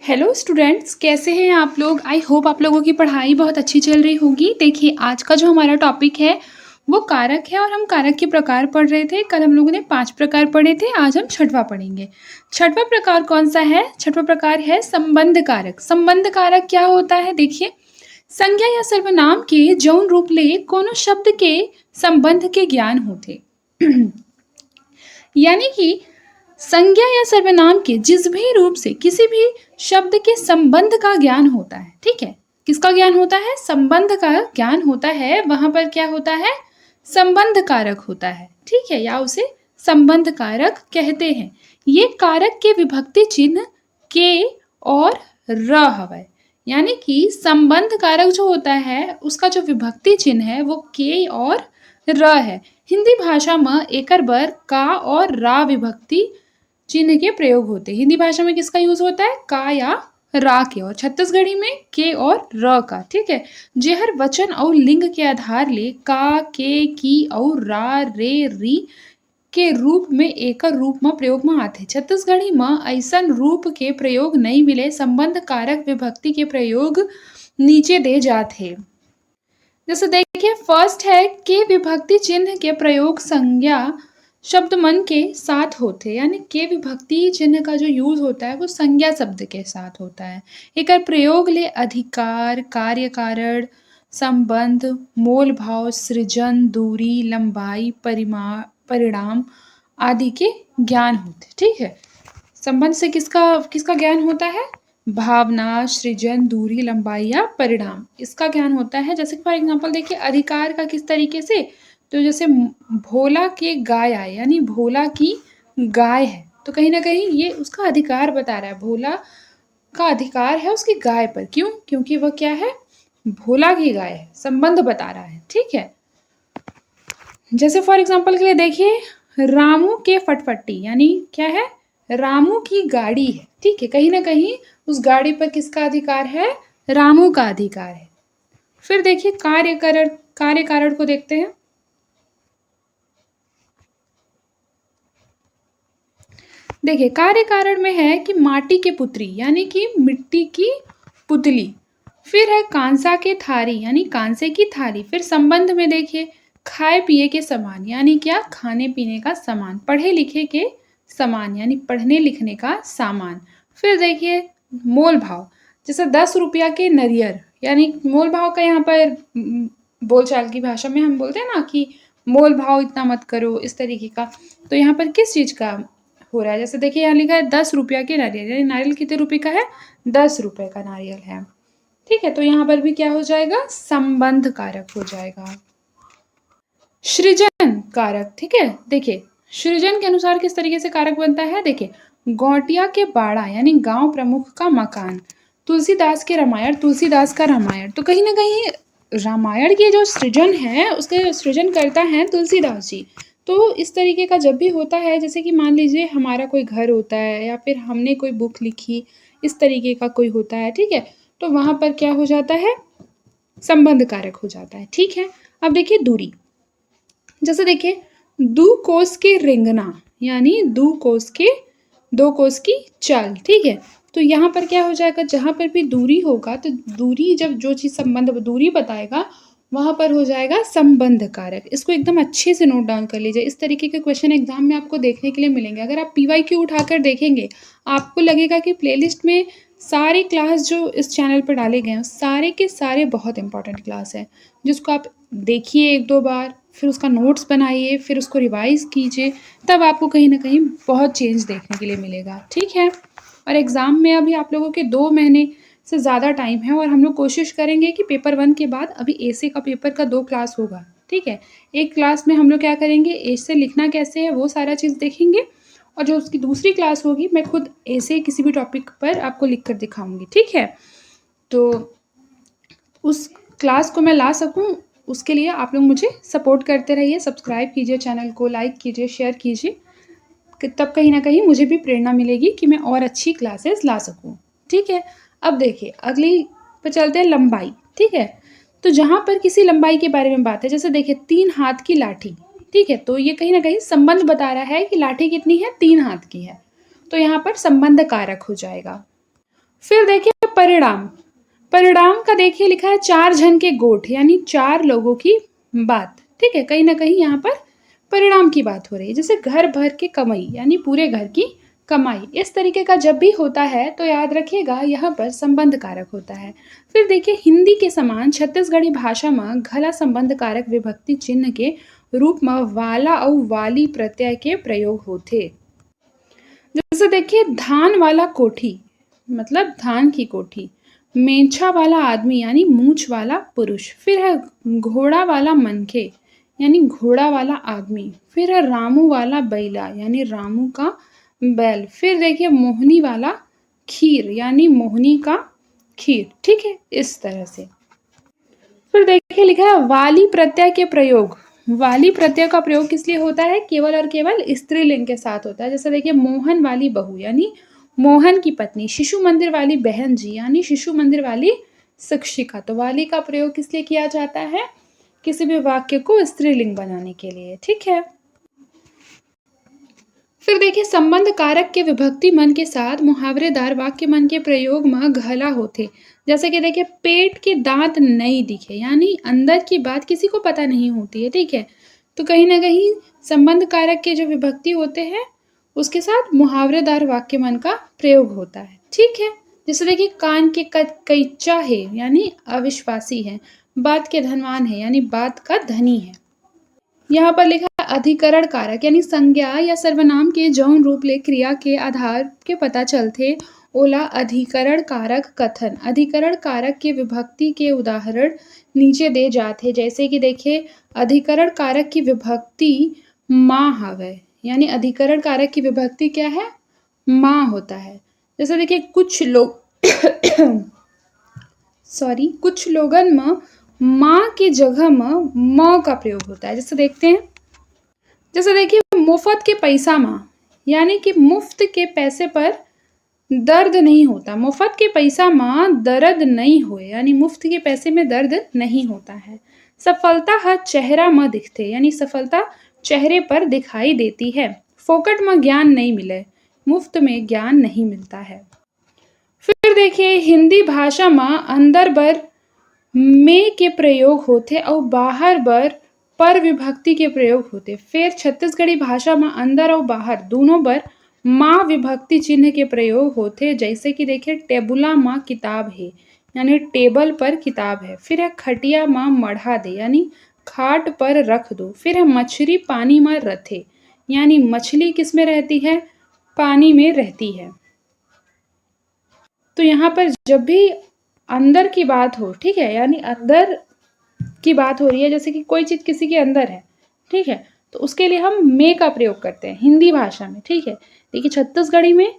Hello students, कैसे हैं आप लोग। आई होप आप लोगों की पढ़ाई बहुत अच्छी चल रही होगी। देखिए, आज का जो हमारा टॉपिक है वो कारक है और हम कारक के प्रकार पढ़ रहे थे। कल हम लोगों ने 5 प्रकार पढ़े थे, आज हम छठवां पढ़ेंगे। छठवां प्रकार कौन सा है? छठवां प्रकार है संबंध कारक। संबंध कारक क्या होता है? देखिए, संज्ञा या सर्वनाम के जौन रूप ले कोनो शब्द के संबंध के ज्ञान होते यानी कि संज्ञा या सर्वनाम के जिस भी रूप से किसी भी शब्द के संबंध का ज्ञान होता है। ठीक है, किसका ज्ञान होता है? संबंध का ज्ञान होता है। वहां पर क्या होता है? संबंध कारक होता है। ठीक है, या उसे संबंध कारक कहते हैं। ये कारक के विभक्ति चिन्ह के और र हवय, यानी कि संबंध कारक जो होता है उसका जो विभक्ति चिन्ह है वो के और र है। हिंदी भाषा में एकर बर का और रा विभक्ति चिन्ह के प्रयोग होते हैं। हिंदी भाषा में किसका यूज होता है? का या रा के, और छत्तीसगढ़ी में के और र का। ठीक है, जेहर वचन और लिंग के आधार ले का, के, की और रा, रे, री के रूप में एकर रूप में प्रयोग में आते। छत्तीसगढ़ी में ऐसन रूप के प्रयोग नहीं मिले। संबंध कारक विभक्ति के प्रयोग नीचे दे जाते। जैसे देखिए, फर्स्ट है के विभक्ति चिन्ह के प्रयोग संज्ञा शब्द मन के साथ होते, यानी के विभक्ति चिन्ह का जो यूज होता है वो संज्ञा शब्द के साथ होता है। एकर प्रयोग ले अधिकार, कार्य कारण, संबंध, मोल भाव, सृजन, दूरी, लंबाई, परिणाम आदि के ज्ञान होते। ठीक है, संबंध से किसका किसका ज्ञान होता है? भावना, सृजन, दूरी, लंबाई या परिणाम, इसका ज्ञान होता है। जैसे फॉर एग्जांपल देखिए, अधिकार का किस तरीके से, तो जैसे भोला के गाय आए, यानी भोला की गाय है, तो कहीं ना कहीं ये उसका अधिकार बता रहा है। भोला का अधिकार है उसकी गाय पर। क्यों? क्योंकि वह क्या है? भोला की गाय है। संबंध बता रहा है। ठीक है, जैसे फॉर एग्जांपल के लिए देखिए, रामू के फटफटी, यानी क्या है? रामू की गाड़ी है। ठीक है, कहीं ना कहीं उस गाड़ी पर किसका अधिकार है? रामू का अधिकार है। फिर देखिए, कार्य कारण को देखते हैं। देखिए, कार्य कारण में है कि माटी के पुत्री, यानी कि मिट्टी की पुतली। फिर है कांसा के थारी, यानी कांसे की थाली। फिर संबंध में देखिए, खाए पिए के सामान, यानी क्या? खाने पीने का सामान। पढ़े लिखे के सामान, यानी पढ़ने लिखने का सामान। फिर देखिए, मोल भाव, जैसे 10 रुपया के नरियर, यानी मोल भाव का यहाँ पर बोलचाल की भाषा में हम बोलते हैं ना कि मोल भाव इतना मत करो, इस तरीके का। तो यहाँ पर किस चीज का हो रहा है? जैसे देखिए, यहाँ लिखा है 10 रुपया के नारियल, यानी नारियल कितने रुपए का है? 10 रुपए का नारियल है। ठीक है, तो यहाँ पर भी क्या हो जाएगा? संबंध कारक हो जाएगा। सृजन कारक, ठीक है, देखिए सृजन के अनुसार किस तरीके से कारक बनता है। देखिए, गौटिया के बाड़ा, यानी गांव प्रमुख का मकान। तुलसीदास के रामायण, तुलसीदास का रामायण। तो कहीं ना कहीं रामायण की जो सृजन है उसके सृजन करता है तुलसीदास जी। तो इस तरीके का जब भी होता है, जैसे कि मान लीजिए हमारा कोई घर होता है या फिर हमने कोई बुक लिखी, इस तरीके का कोई होता है। ठीक है, तो वहां पर क्या हो जाता है? संबंध कारक हो जाता है। ठीक है, अब देखिए दूरी, जैसे देखिए, दो कोस के रिंगना, यानी दो कोस की चाल। ठीक है, तो यहाँ पर क्या हो जाएगा? जहां पर भी दूरी होगा तो दूरी, जब जो चीज संबंध दूरी बताएगा वहां पर हो जाएगा संबंध कारक। इसको एकदम अच्छे से नोट डाउन कर लीजिए। इस तरीके के क्वेश्चन एग्जाम में आपको देखने के लिए मिलेंगे। अगर आप PYQ उठाकर देखेंगे, आपको लगेगा कि प्लेलिस्ट में सारे क्लास जो इस चैनल पर डाले गए हैं सारे के सारे बहुत इंपॉर्टेंट क्लास है, जिसको आप देखिए 1-2 बार, फिर उसका नोट्स बनाइए, फिर उसको रिवाइज कीजिए, तब आपको कहीं ना कहीं बहुत चेंज देखने के लिए मिलेगा। ठीक है, और एग्ज़ाम में अभी आप लोगों के 2 महीने से ज़्यादा टाइम है, और हम लोग कोशिश करेंगे कि पेपर 1 के बाद अभी ऐसे का पेपर का 2 क्लास होगा। ठीक है, एक क्लास में हम लोग क्या करेंगे, ऐसे लिखना कैसे है वो सारा चीज़ देखेंगे, और जो उसकी दूसरी क्लास होगी मैं खुद ऐसे किसी भी टॉपिक पर आपको लिख कर दिखाऊंगी। ठीक है, तो उस क्लास को मैं ला सकूं उसके लिए आप लोग मुझे सपोर्ट करते रहिए। सब्सक्राइब कीजिए चैनल को, लाइक कीजिए, शेयर कीजिए, तब कहीं ना कहीं मुझे भी प्रेरणा मिलेगी कि मैं और अच्छी क्लासेस ला सकूं। ठीक है, अब देखिए अगली पे चलते हैं, लंबाई। ठीक है, तो जहाँ पर किसी लंबाई के बारे में बात है, जैसे देखिए 3 हाथ की लाठी। ठीक है, तो ये कहीं ना कहीं संबंध बता रहा है कि लाठी कितनी है? 3 हाथ की है, तो यहाँ पर संबंध कारक हो जाएगा। फिर देखिए परिणाम। परिणाम का देखिए लिखा है 4 जन के गोठ, यानी 4 लोगों की बात। ठीक है, कहीं ना कहीं यहाँ पर परिणाम की बात हो रही है। जैसे घर भर के कमाई, यानी पूरे घर की कमाई। इस तरीके का जब भी होता है तो याद रखिएगा यहाँ पर संबंध कारक होता है। फिर देखिए हिंदी के समान छत्तीसगढ़ी भाषा में घला संबंध कारक विभक्ति चिन्ह के रूप में वाला और वाली प्रत्यय के प्रयोग होते। जैसे देखिए धान वाला कोठी, मतलब धान की कोठी। मेंछा वाला आदमी, यानी मूछ वाला पुरुष। फिर है घोड़ा वाला मनखे, यानी घोड़ा वाला आदमी। फिर है रामू वाला बैला, यानी रामू का बैल। फिर देखिए मोहनी वाला खीर, यानी मोहनी का खीर। ठीक है, इस तरह से। फिर देखिए लिखा है वाली प्रत्यय के प्रयोग। वाली प्रत्यय का प्रयोग किस लिए होता है? केवल और केवल स्त्रीलिंग के साथ होता है। जैसे देखिए मोहन वाली बहू, यानी मोहन की पत्नी। शिशु मंदिर वाली बहन जी, यानी शिशु मंदिर वाली शिक्षिका। तो वाली का प्रयोग किस लिए किया जाता है? किसी भी वाक्य को स्त्रीलिंग बनाने के लिए। ठीक है। फिर देखिए संबंध कारक के विभक्ति मन के साथ मुहावरेदार वाक्य मन के प्रयोग में घला होते। जैसे कि देखिए पेट के दांत नहीं दिखे, यानी अंदर की बात किसी को पता नहीं होती है। ठीक है, तो कहीं ना कहीं संबंध कारक के जो विभक्ति होते हैं उसके साथ मुहावरेदार वाक्य मन का प्रयोग होता है। ठीक है, जैसे देखिए कान के कैचा है, यानी अविश्वासी है। बात के धनवान है, यानी बात का धनी है। यहाँ पर लिखा है अधिकरण कारक, यानी संज्ञा या सर्वनाम के जौन रूप ले क्रिया के आधार के पता चलते ओला अधिकरण कारक कथन। अधिकरण कारक के विभक्ति के उदाहरण नीचे दे जाते। जैसे कि देखिए अधिकरण कारक की विभक्ति माँ हवे, यानी अधिकरण कारक की विभक्ति क्या है? माँ होता है। जैसे देखिए कुछ लोग कुछ लोगन में माँ की जगह में म का प्रयोग होता है। जैसे देखते हैं, जैसे देखिए मुफ्त के पैसा में, यानी कि मुफ्त के पैसे पर दर्द नहीं होता। मुफ्त के पैसा में दर्द नहीं होए, यानी मुफ्त के पैसे में दर्द नहीं होता है। सफलता हर चेहरा में दिखते, यानी सफलता चेहरे पर दिखाई देती है। फोकट में ज्ञान नहीं मिले, मुफ्त में ज्ञान नहीं मिलता है। फिर देखिए हिंदी भाषा में अंदर बर में के प्रयोग होते और बाहर बर पर विभक्ति के प्रयोग होते। फिर छत्तीसगढ़ी भाषा में अंदर और बाहर दोनों बर माँ विभक्ति चिन्ह के प्रयोग होते। जैसे कि देखिए टेबुला माँ किताब है, यानी टेबल पर किताब है। फिर है खटिया माँ मढ़ा दे, यानी खाट पर रख दो। फिर है मछली पानी में रथे, यानी मछली किस में रहती है? पानी में रहती है। तो यहाँ पर जब भी अंदर की बात हो, ठीक है, यानी अंदर की बात हो रही है, जैसे कि कोई चीज किसी के अंदर है, ठीक है, तो उसके लिए हम में का प्रयोग करते हैं हिंदी भाषा में। ठीक है, देखिए छत्तीसगढ़ी में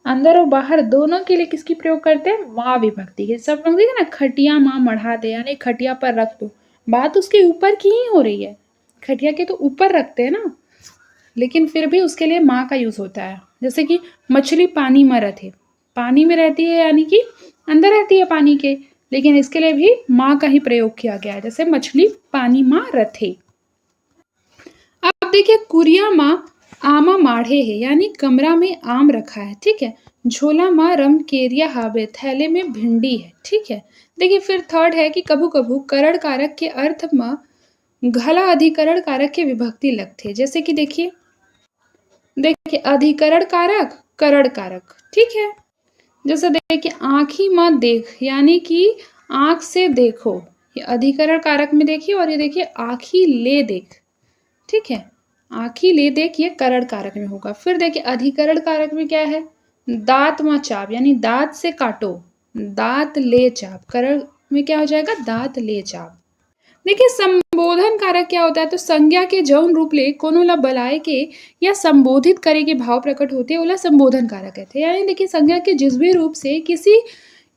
अंदर और बाहर दोनों के लिए किसकी प्रयोग करते हैं? माँ विभक्ति के। सब लोग देखे ना, खटिया माँ मढ़ा दे, यानी खटिया पर रख दो। बात उसके ऊपर की ही हो रही है, खटिया के तो ऊपर रखते हैं ना, लेकिन फिर भी उसके लिए माँ का यूज होता है। जैसे कि मछली पानी में रथे, पानी में रहती है, यानी कि अंदर रहती है पानी के, लेकिन इसके लिए भी माँ का ही प्रयोग किया गया है। जैसे मछली पानी माँ रथे। अब देखिए कुरिया माँ आमा माढ़े है, यानी कमरा में आम रखा है। ठीक है, झोला माँ रम केरिया हावे, थैले में भिंडी है। ठीक है, देखिए फिर थर्ड है कि कभू कभू करण कारक के अर्थ में घला अधिकरण कारक के विभक्ति लगते। जैसे कि देखिए अधिकरण कारक करण कारक। ठीक है, जैसे देखिए आँखी मत देख, यानी कि आँख से देखो, ये अधिकरण कारक में देखिए। और ये देखिए आँखी ले देख, ठीक है, आँखी ले देख ये करण कारक में होगा। फिर देखिए अधिकरण कारक में क्या है? दांत में चाप, यानी दांत से काटो, दांत ले चाप। करण में क्या हो जाएगा? दांत ले चाप। देखिए संबोधन कारक क्या होता है? तो संज्ञा के जौन रूप ले कोनो ला बलाए के या संबोधित करे के भाव प्रकट होते ओला संबोधन कारक कहते हैं। यानी देखिए संज्ञा के जिस भी रूप से किसी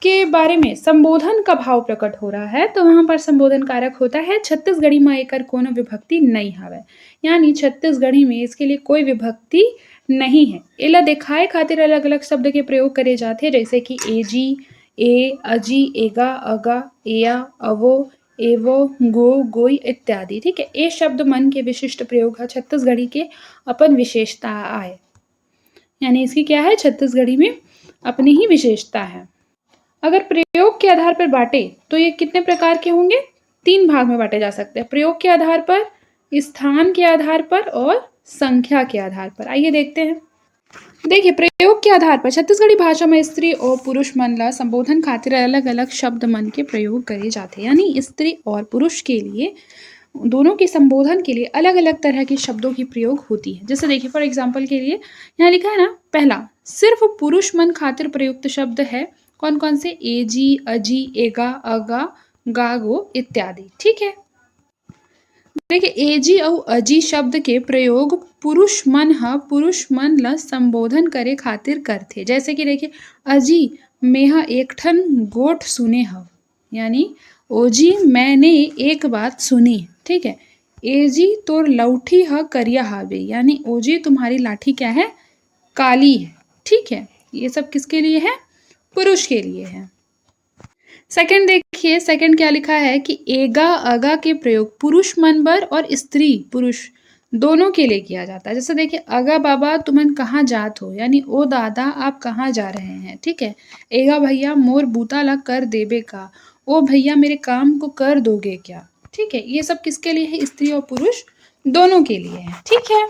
के बारे में संबोधन का भाव प्रकट हो रहा है तो वहां पर संबोधन कारक होता है। छत्तीसगढ़ी में एकर कोनो विभक्ति नहीं हवे, यानी छत्तीसगढ़ी में इसके लिए कोई विभक्ति नहीं है। एला दिखाए खातिर अलग अलग शब्द के प्रयोग करे जाते, जैसे कि एजी, ए, अजी, एगा, अगा, एया, अवो, एवो, गो, गोई इत्यादि। ठीक है, ए शब्द मन के विशिष्ट प्रयोग है। छत्तीसगढ़ी के अपन विशेषता आए, यानी इसकी क्या है? छत्तीसगढ़ी में अपनी ही विशेषता है। अगर प्रयोग के आधार पर बांटे तो ये कितने प्रकार के होंगे? 3 भाग में बांटे जा सकते हैं। प्रयोग के आधार पर, स्थान के आधार पर और संख्या के आधार पर। आइए देखते हैं। देखिए, प्रयोग के आधार पर छत्तीसगढ़ी भाषा में स्त्री और पुरुष मन ला संबोधन खातिर अलग अलग शब्द मन के प्रयोग करे जाते हैं। यानी स्त्री और पुरुष के लिए, दोनों के संबोधन के लिए अलग अलग तरह के शब्दों की प्रयोग होती है। जैसे देखिए, फॉर एग्जाम्पल के लिए यहाँ लिखा है ना, पहला सिर्फ पुरुष मन खातिर प्रयुक्त शब्द है। कौन कौन से? एजी, अजी, एगा, अगा, गागो इत्यादि। ठीक है। देखिए, एजी और अजी शब्द के प्रयोग पुरुष मन ला संबोधन करे खातिर करथे। जैसे कि देखिए, अजी मेहा एकठन गोठ सुने हव, यानी ओजी मैंने एक बात सुनी। ठीक है। एजी तोर लौठी ह करिया हावे, यानी ओजी तुम्हारी लाठी क्या है? काली है। ठीक है। ये सब किसके लिए है? पुरुष के लिए है। सेकंड देखिए, सेकंड क्या लिखा है कि एगा अगा के प्रयोग पुरुष मन बर और स्त्री पुरुष दोनों के लिए किया जाता है। जैसे देखिए, अगा बाबा तुमन कहाँ जात हो, यानी ओ दादा आप कहाँ जा रहे हैं। ठीक है। एगा भैया मोर बूता ला कर देबे का, ओ भैया मेरे काम को कर दोगे क्या। ठीक है। ये सब किसके लिए है? स्त्री और पुरुष दोनों के लिए है। ठीक है।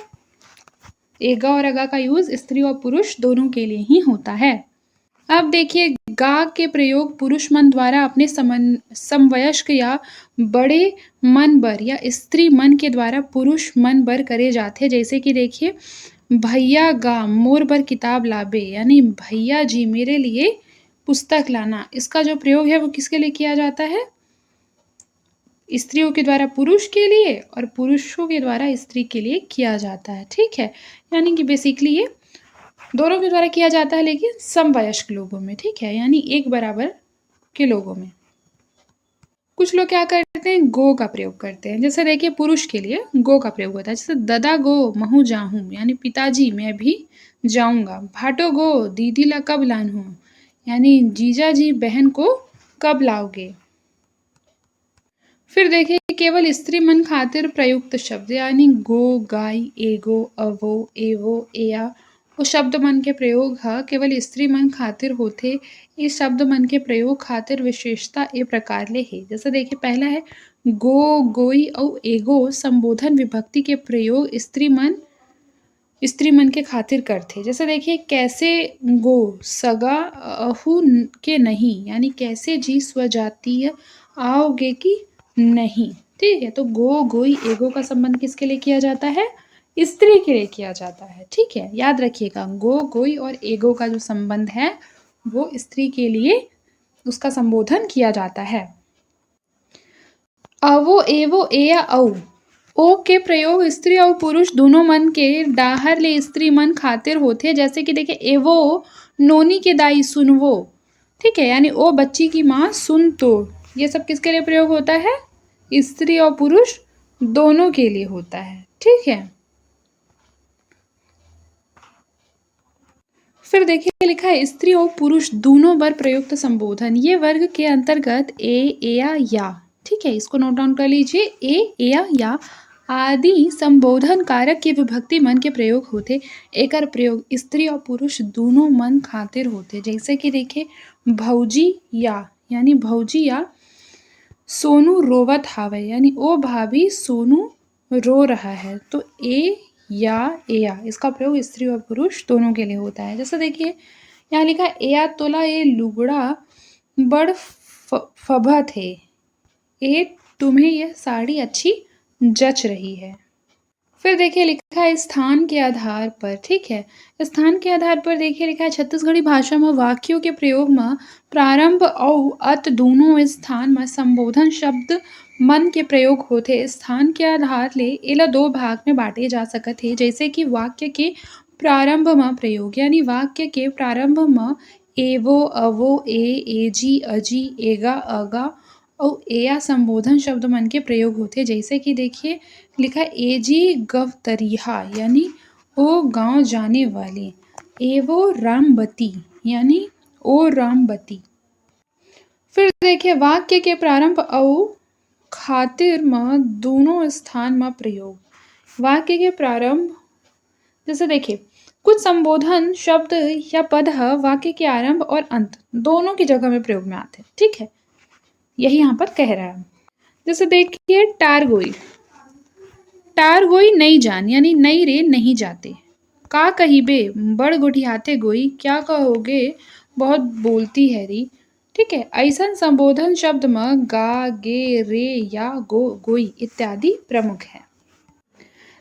एगा और अगा का यूज स्त्री और पुरुष दोनों के लिए ही होता है। अब देखिए, गा के प्रयोग पुरुष मन द्वारा अपने समवयस्क या बड़े मन बर या स्त्री मन के द्वारा पुरुष मन बर करे जाते। जैसे कि देखिए, भैया गा मोर बर किताब लाबे, यानी भैया जी मेरे लिए पुस्तक लाना। इसका जो प्रयोग है वो किसके लिए किया जाता है? स्त्रियों के द्वारा पुरुष के लिए और पुरुषों के द्वारा स्त्री के लिए किया जाता है। ठीक है। यानी कि बेसिकली ये दोनों के द्वारा किया जाता है, लेकिन समवयस्क लोगों में। ठीक है। यानी एक बराबर के लोगों में। कुछ लोग क्या करते हैं? गो का प्रयोग करते हैं। जैसे देखिए, पुरुष के लिए गो का प्रयोग होता है। जैसे ददा गो महू जाहूं, यानी पिताजी मैं भी जाऊंगा। भाटो गो दीदी ला कब लानहूं, यानी जीजा जी बहन को कब लाओगे। फिर देखिए, केवल स्त्री मन खातिर प्रयुक्त शब्द, यानी गो, गाय, एगो, अवो, एवो, एया, वो शब्द मन के प्रयोग ह केवल स्त्री मन खातिर होथे। इस शब्द मन के प्रयोग खातिर विशेषता ए प्रकार ले हे। जैसे देखिए, पहला है गो, गोई और एगो संबोधन विभक्ति के प्रयोग स्त्री मन के खातिर करथे। जैसे देखिए, कैसे गो सगा अहू के नहीं, यानी कैसे जी स्वजातीय आओगे कि नहीं। ठीक है। तो गो, गोई, एगो का संबंध किसके लिए किया जाता है? स्त्री के लिए किया जाता है। ठीक है। याद रखिएगा, गो, गोई और एगो का जो संबंध है वो स्त्री के लिए उसका संबोधन किया जाता है। अवो, एवो, एया, औ, ओ के प्रयोग स्त्री और पुरुष दोनों मन के डाहर ले स्त्री मन खातिर होथे। जैसे कि देखिए, एवो नोनी के दाई सुनवो। ठीक है। यानी ओ बच्ची की माँ सुन तो। ये सब किसके लिए प्रयोग होता है? स्त्री और पुरुष दोनों के लिए होता है। ठीक है। फिर देखिए, लिखा है स्त्री और पुरुष दोनों बर प्रयुक्त संबोधन। ये वर्ग के अंतर्गत ए, एया, या। ठीक है। इसको नोट डाउन कर लीजिए। ए, एया, या आदि संबोधन कारक के विभक्ति मन के प्रयोग होते। एकर प्रयोग स्त्री और पुरुष दोनों मन खातिर होते। जैसे कि देखिए, भौजी या, यानी भौजी या सोनू रोवत हावे, यानी ओ भाभी सोनू रो रहा है। तो ए या एया इसका प्रयोग स्त्री और पुरुष दोनों के लिए होता है। जैसे देखिए, यहाँ लिखा है एया तोला ए लुगड़ा बड़ फभत है, ए तुम्हें यह साड़ी अच्छी जच रही है। फिर देखिए, लिखा है स्थान के आधार पर। ठीक है। स्थान के आधार पर देखिए, लिखा है छत्तीसगढ़ी भाषा में वाक्यों के प्रयोग में प्रारंभ और अंत दोनों स्थान में संबोधन शब्द मन के प्रयोग होते। स्थान के आधार ले एला 2 भाग में बांटे जा सकत हे। जैसे कि वाक्य के प्रारंभ में प्रयोग, यानी वाक्य के प्रारंभ में एवो, अवो, एजी, अजी, एगा, अगा और एया संबोधन शब्द मन के प्रयोग होते। जैसे कि देखिए, लिखा एजी गवतरिहा, यानी ओ गांव जाने वाले। एवो रामबती, यानी ओ रामबती। फिर देखिए, वाक्य के प्रारंभ और खातिर में दोनों स्थान में प्रयोग। वाक्य के प्रारंभ, जैसे देखिए, कुछ संबोधन शब्द या पद वाक्य के आरंभ और अंत दोनों की जगह में प्रयोग में आते हैं। ठीक है, यही यहाँ पर कह रहा है। जैसे देखिए टार गोई, टार गोई नहीं जान, यानी नहीं रे नहीं जाते। का कहिबे बड़ गोठियाते गोई, क्या कहोगे बहुत बोलती है री। ठीक है, ऐसा संबोधन शब्द में गा, गे, रे या गो, गोई इत्यादि प्रमुख है।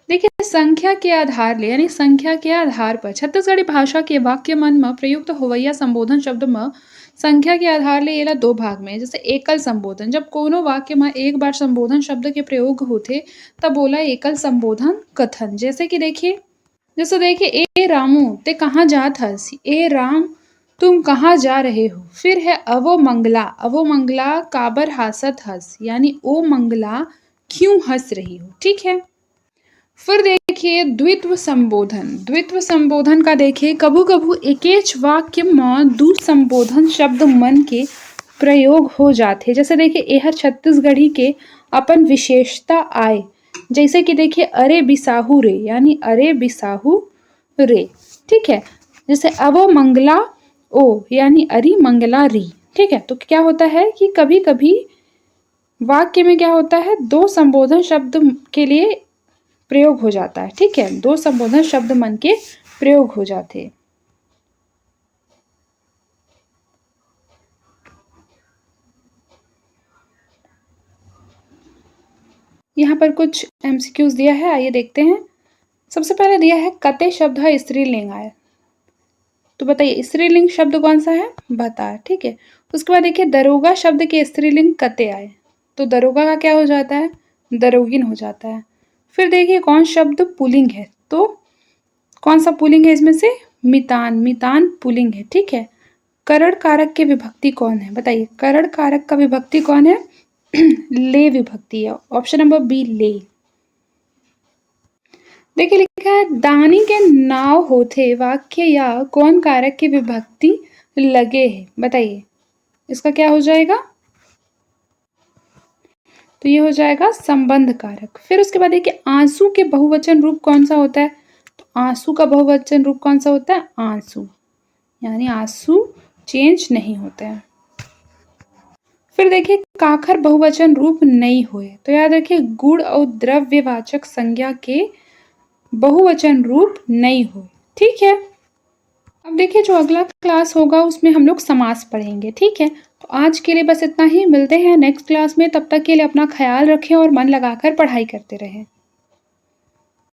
देखिए संख्या के आधार ले, यानी संख्या के आधार पर छत्तीसगढ़ी भाषा के वाक्य मन में प्रयुक्त होवैया संबोधन शब्द में संख्या के आधार ले एला दो भाग में। जैसे एकल संबोधन, जब कोनो वाक्य में एक बार संबोधन शब्द के प्रयोग होते तब बोला एकल संबोधन कथन। जैसे कि देखिए, जैसे देखिए ए रामू ते कहाँ जात हस, ए राम तुम कहाँ जा रहे हो। फिर है अवो मंगला, अवो मंगला काबर हासत हस, यानी ओ मंगला क्यों हंस रही हो। ठीक है, फिर देखिए द्वित्व संबोधन, द्वित्व संबोधन का देखिए कभू कभू एकेच वाक्य में दू संबोधन शब्द मन के प्रयोग हो जाते। जैसे देखिए एहर छत्तीसगढ़ी के अपन विशेषता आए। जैसे कि देखिए अरे बिसाहू रे, यानी अरे बिसाहू रे। ठीक है, जैसे अवो मंगला ओ, यानी अरी मंगला री। ठीक है, तो क्या होता है कि कभी कभी वाक्य में क्या होता है, दो संबोधन शब्द के लिए प्रयोग हो जाता है। ठीक है, दो संबोधन शब्द मन के प्रयोग हो जाते हैं। यहाँ पर कुछ एमसीक्यूज दिया है, आइए देखते हैं। सबसे पहले दिया है कते शब्द है स्त्रीलिंग आए, तो बताइए स्त्रीलिंग शब्द कौन सा है, बता। ठीक है, उसके बाद देखिए दरोगा शब्द के स्त्रीलिंग कते आए, तो दरोगा का क्या हो जाता है, दरोगिन हो जाता है। फिर देखिए कौन शब्द पुलिंग है, तो कौन सा पुलिंग है इसमें से, मितान, मितान पुलिंग है। ठीक है, करण कारक के विभक्ति कौन है, बताइए करण कारक का विभक्ति कौन है, ले विभक्ति है, ऑप्शन नंबर बी ले। देखिए लिखा है दानी के नाव होते वाक्य या कौन कारक की विभक्ति लगे है, बताइए इसका क्या हो जाएगा, तो ये हो जाएगा संबंध कारक। फिर उसके बाद देखिए आंसू के बहुवचन रूप कौन सा होता है, तो आंसू का बहुवचन रूप कौन सा होता है, आंसू, यानी आंसू चेंज नहीं होता है। फिर देखिए काखर बहुवचन रूप नहीं हुए, तो याद रखिए गुण और द्रव्यवाचक संज्ञा के बहुवचन रूप नहीं हुए। ठीक है, अब देखिए जो अगला क्लास होगा उसमें हम लोग समास पढ़ेंगे। ठीक है, तो आज के लिए बस इतना ही, मिलते हैं नेक्स्ट क्लास में। तब तक के लिए अपना ख्याल रखें और मन लगाकर पढ़ाई करते रहें।